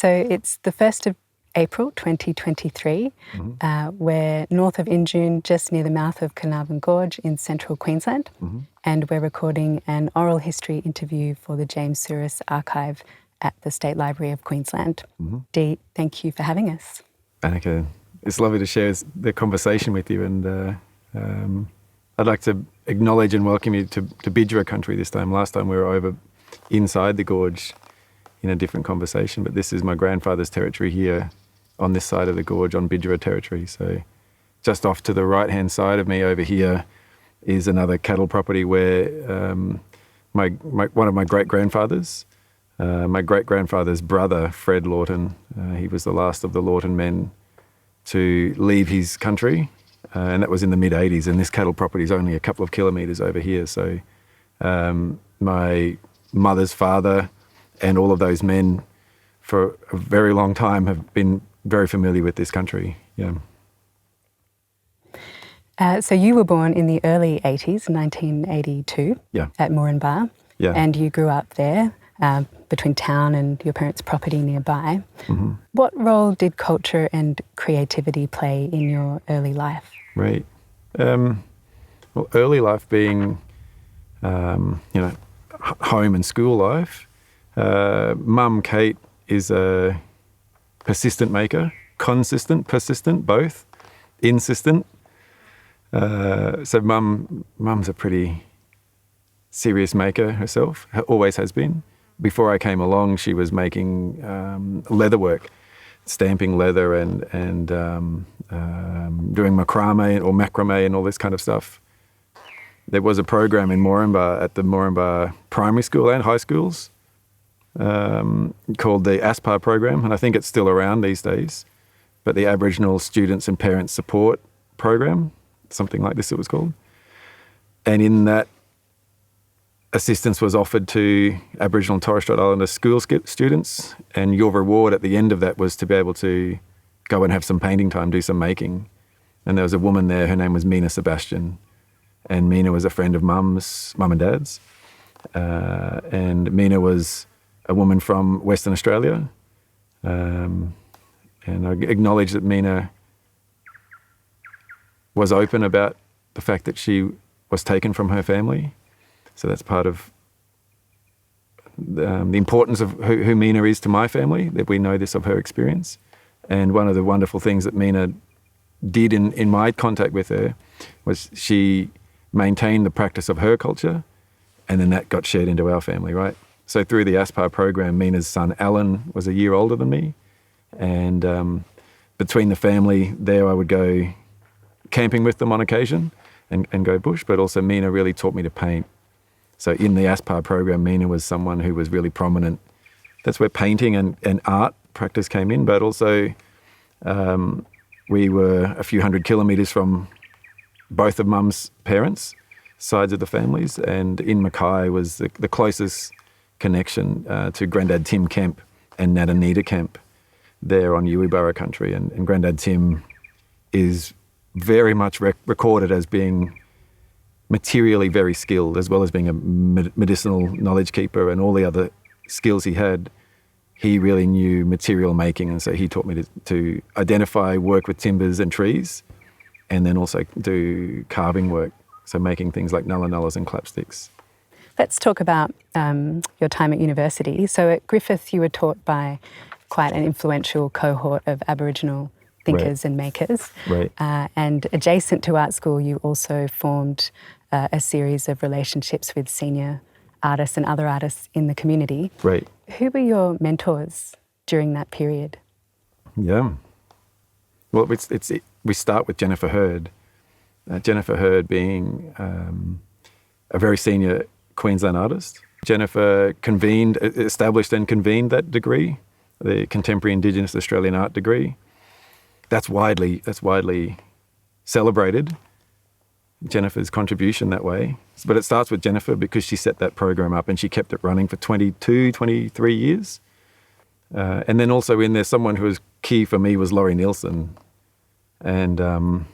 So it's the 1st of April 2023. We're north of Injune, just near the mouth of Carnarvon Gorge in central Queensland. And we're recording an oral history interview for the James Sourris archive at the State Library of Queensland. Dee, thank you for having us. Anneka, it's lovely to share the conversation with you, and I'd like to acknowledge and welcome you to Bidjara Country this time. Last time we were over inside the gorge in a different conversation, but this is my grandfather's territory here on this side of the gorge on Bidjara territory. So just off to the right-hand side of me over here is another cattle property where one of my great-grandfathers, my great-grandfather's brother, Fred Lawton, he was the last of the Lawton men to leave his country, and that was in the mid-'80s, and this cattle property is only a couple of kilometres over here. So my mother's father and all of those men for a very long time have been very familiar with this country. So you were born in the early 80s, 1982, at Moranbah, and you grew up there between town and your parents' property nearby. What role did culture and creativity play in your early life? Right. Well, early life being, home and school life. Mum, Kate, is a persistent maker, persistent, both, insistent. So Mum's a pretty serious maker herself, always has been. Before I came along, she was making leatherwork, stamping leather and doing macrame and all this kind of stuff. There was a program in Moranbah at the Moranbah primary school and high schools called the ASPAR program, and I think it's still around these days, but the Aboriginal Students and Parents Support Program, something like this it was called. And in that, assistance was offered to Aboriginal and Torres Strait Islander school students, and your reward at the end of that was to be able to go and have some painting time, do some making. And there was a woman there, her name was Mina Sebastian, and Mina was a friend of Mum and Dad's. And Mina was a woman from Western Australia. And I acknowledge that Mina was open about the fact that she was taken from her family. So that's part of the importance of who Mina is to my family, that we know this of her experience. And one of the wonderful things that Mina did in my contact with her was she maintained the practice of her culture, and then that got shared into our family, right? So through the ASPAR program, Mina's son Alan was a year older than me, and between the family there I would go camping with them on occasion and go bush, but also Mina really taught me to paint. So in the ASPAR program, Mina was someone who was really prominent. That's where painting and art practice came in, but also we were a few hundred kilometres from both of Mum's parents, sides of the families, and in Mackay was the closest connection to Grandad Tim Kemp and Nat Anita Kemp there on Bidjara Country. And Grandad Tim is very much recorded as being materially very skilled, as well as being a medicinal knowledge keeper and all the other skills he had. He really knew material making, and so he taught me to identify, work with timbers and trees, and then also do carving work, so making things like nulla-nullas and clapsticks. Let's talk about your time at university. So at Griffith, you were taught by quite an influential cohort of Aboriginal thinkers and makers. Right. And adjacent to art school, you also formed a series of relationships with senior artists and other artists in the community. Right. Who were your mentors during that period? Yeah. Well, we start with Jennifer Hurd. Jennifer Hurd being a very senior Queensland artist. Jennifer established and convened that degree, the Contemporary Indigenous Australian Art degree. That's widely celebrated, Jennifer's contribution that way. But it starts with Jennifer because she set that program up and she kept it running for 22, 23 years. And then also in there, someone who was key for me was Laurie Nielsen. And